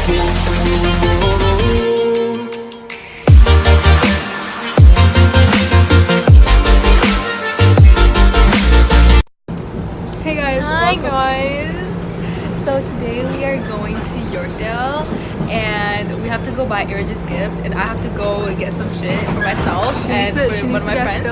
Hey guys. Hi guys. So today we are going to Yorkdale and we have to go buy ERIJ's gift and I have to go get some shit for myself and for one of my friends.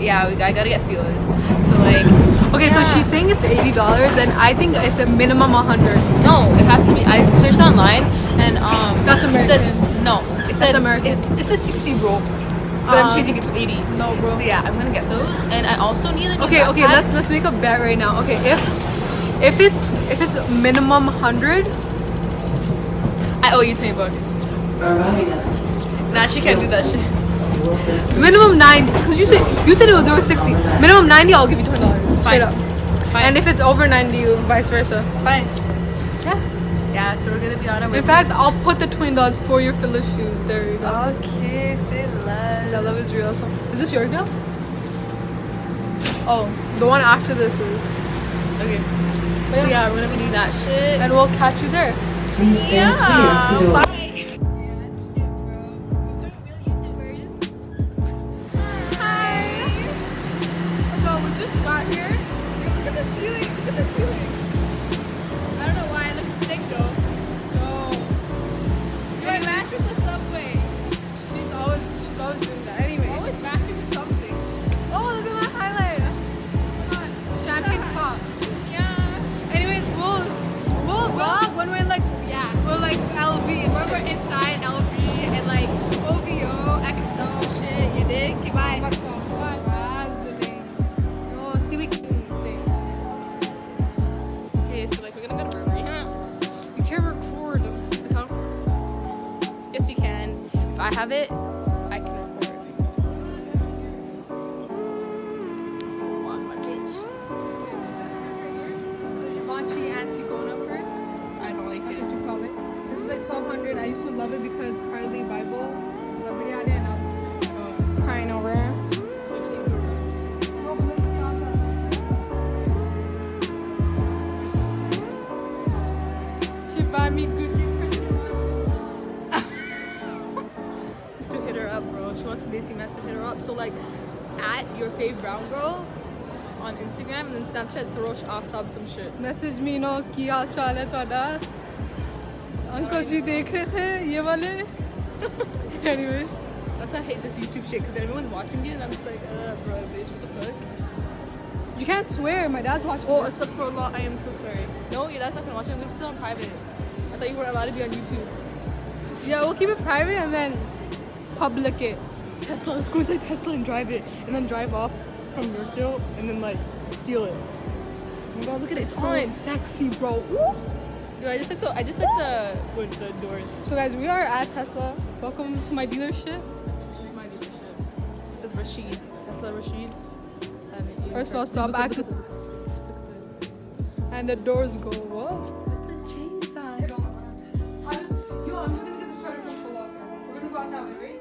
Yeah, I gotta get feelers. So like, Okay, so she's saying it's $80 and I think it's a minimum 100. no, it has to be. I searched online and That's American. It said, no, it said American. It said 60, bro. But I'm changing it to 80. No, bro. So yeah, I'm gonna get those and I also need a new Okay, backpack. let's make a bet right now. Okay, if it's minimum 100, I owe you $20. Nah, she can't do that shit. minimum 90, because you said there were 60. Minimum 90, I'll give you $20. Straight up. Fine. And if it's over 90, you vice versa. Fine. Yeah. Yeah, so we're gonna be on our way. In fact, I'll put the $20 for your Phyllis shoes. There you go. Okay, say less. That love is real. So, is this Yorkdale? Oh, the one after this is. Okay. So yeah, we're gonna be doing that shit. And we'll catch you there. Yeah. Bye. So we just got here. Look at the ceiling. Look at the ceiling. I don't know why it looks sick though. No. You're matching with Subway. She's always doing that. Anyway. Always matching with something. Oh, look at my highlight. Come on. Champagne pop. Yeah. Anyways, we'll vlog when we're like LV and When shit. we're inside LV and like OVO, XO shit, you dig? Okay, bye. Oh, see we can Okay, so like we're gonna go to Brewery, huh? you can't record. Yes, you can. If I have it, I can record. Walk my bitch. Okay, so this purse right here, the Givenchy Antigona purse. I don't like That's it. what you call it. This is like $1,200. I used to love it because Carly Bible celebrity had it, and I was crying over it. So cute. Oh, Balenciaga. She buy me Gucci. Let's to hit her up, bro. She wants a Daisy Master to hit her up. So like, at your fave brown girl on Instagram and then Snapchat SAROSH AFTAB some shit. Message me, no, ki haal chal hai tada? Uncle ji dekh rahe the ye wale? Anyways. That's why I hate this YouTube shit because everyone's watching you and I'm just like, bro, bitch, what the fuck? You can't swear. My dad's watching. Oh, this. astaghfirullah, I am so sorry. No, your dad's not gonna watch it. I'm gonna put it on private. I thought you were allowed to be on YouTube. Yeah, we'll keep it private and then public it. Tesla, let's go inside Tesla and drive it. And then drive off from Yorkdale and then like steal it. Oh my god, look at it, it's So on. sexy, bro. Ooh. Yo, I just like the with the doors. So guys, we are at Tesla. Welcome to my dealership. This is my dealership. It says Rashid. Tesla Rashid. First I'll stop Look back at the and the doors go up. G sign. I'm just gonna get the sweater from Full Off now. We're gonna go out that way, right?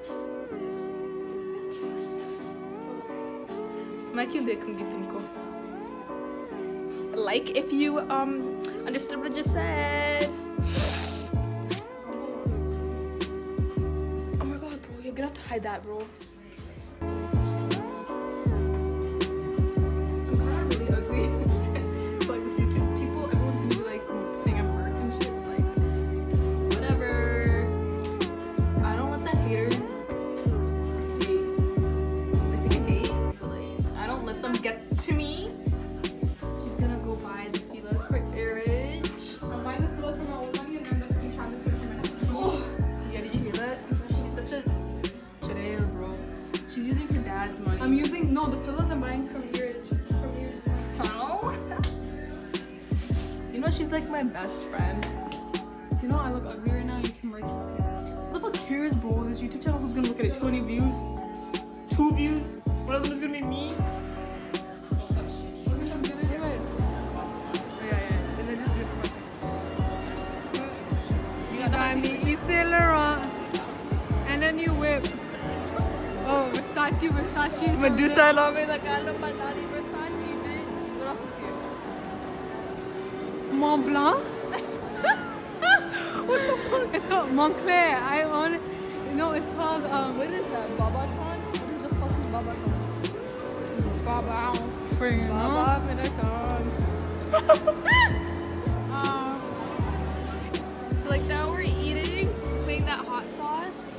मैं क्यों देखूंगी तुमको? Like if you understood what I just said. Oh my god, bro, you're gonna have to hide that, bro. I'm kind of really ugly. So like this YouTube people, everyone's gonna be like saying I'm work and shit. It's like whatever. I don't let the haters hate. Like they can hate, but like I don't let them get to me. She's gonna go buy the feelers for ERIJ. I'm buying the pillows for my own money and then the fucking travel for my next. Oh, yeah, did you hear that? She's such a chill, bro. She's using her dad's money. I'm using the pillows I'm buying from ERIJ. So? You know, she's like my best friend. You know I look ugly right now. You can like. Who the fuck cares, bro? This YouTube channel, who's gonna look at it? 20 views? 2 views? One of them is gonna be me? Buy me Yves Saint Laurent and a new whip. Oh, Versace. Medusa Love, like I love my daddy Versace, bitch. What else is here? Mont Blanc. What the fuck? Montclair. I own. No, it's called what is that? Babaton? What is the fucking Babaton? Baba. Friggin' Baba Miraton. So like now we're eating, putting that hot sauce.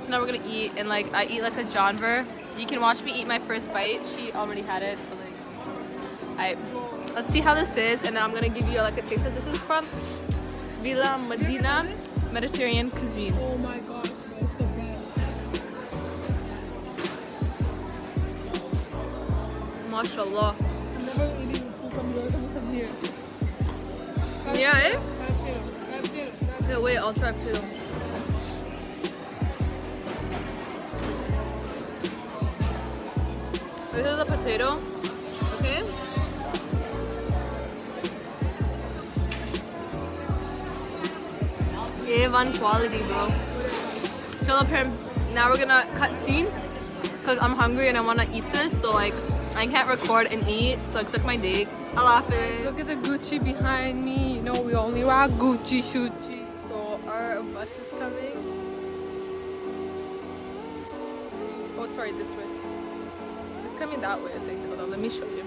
So now we're gonna eat, and like I eat like a janver. You can watch me eat my first bite. She already had it, but like, let's see how this is, and then I'm gonna give you like a taste of this. Is from Villa Medina Mediterranean cuisine. Oh my god, it's the best. Mashallah. I'm never eating food from here. Yeah, eh? Try potato. Yeah, wait, I'll try potato. This is a potato, okay? A1 quality, bro. So now we're gonna cut scene because I'm hungry and I wanna eat this. So like I can't record and eat. So like suck my dick. Allah Hafiz. Look at the Gucci behind me. You know we only rock Gucci shoochie. So our bus is coming. Oh, sorry, this way. It's coming that way, I think. Hold on, let me show you.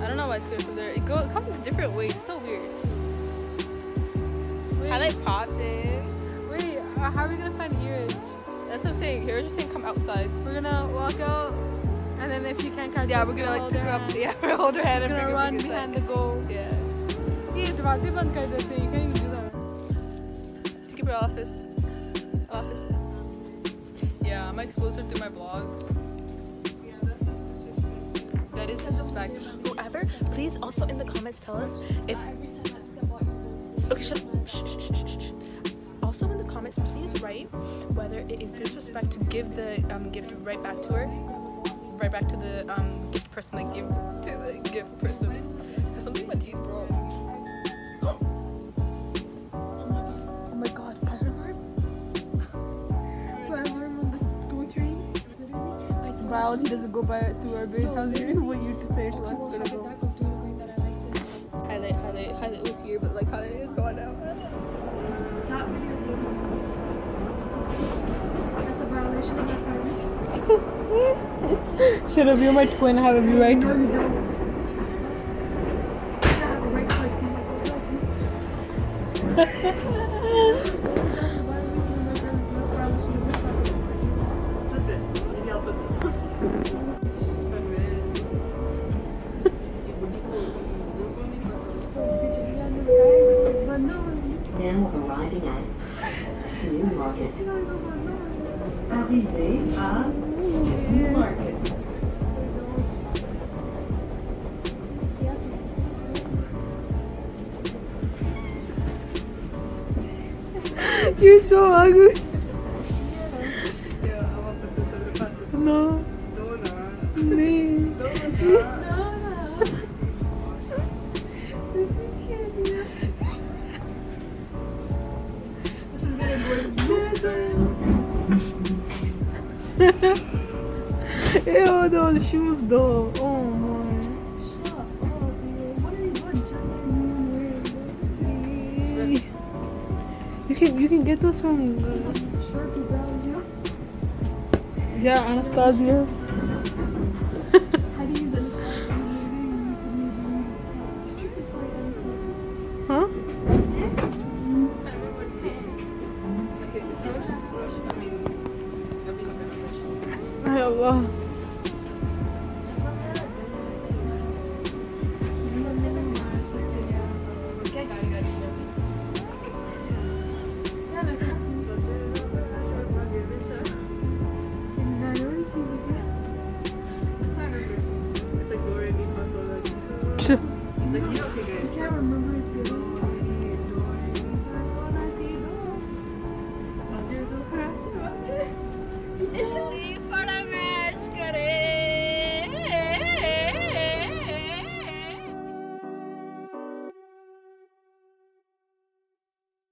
I don't know why it's going from there. It comes different ways. It's so weird. Wait. I like popping. Wait, how are we gonna find ERIJ? That's what I'm saying. Here, just saying come outside. We're gonna walk out, and then if you can't catch Yeah, up, we're gonna like pick her up. Yeah, we're hold her hand we're and gonna run behind the goal. Yeah. ये दरवाजे बंद कर देते हैं. You can't even do that. Keep her office. Yeah, I'm exposed through my vlogs. Yeah, that's just disrespect. That is disrespect. Whoever, please also in the comments tell us if. Okay, shut up. Shh. Also in the comments, please write whether it is disrespect to give the gift right back to her, right back to the gift person, like give to the gift person. There's something in my teeth, bro. Oh my god, fire alarm! Fire alarm on the GO train. Biology doesn't go by through our brains. I was hearing what you to say to us. Gonna go. Highlight was here, but like highlight is gone now. Stop videos. That's a violation of my privacy. Shut up, you're my twin. I have every right. No, you don't. I have a right to Flip it. Maybe I'll put this on. Now arriving at New Market. Arrivé à New Market. You're so ugly. Yeah, I'm gonna put this on the passive. No. Me. Ew, those shoes though. Oh my. Shut up, dude. What are you You can get those from Shorty Belgium? yeah, Anastasia. How do you use it? Huh? Ay Allah.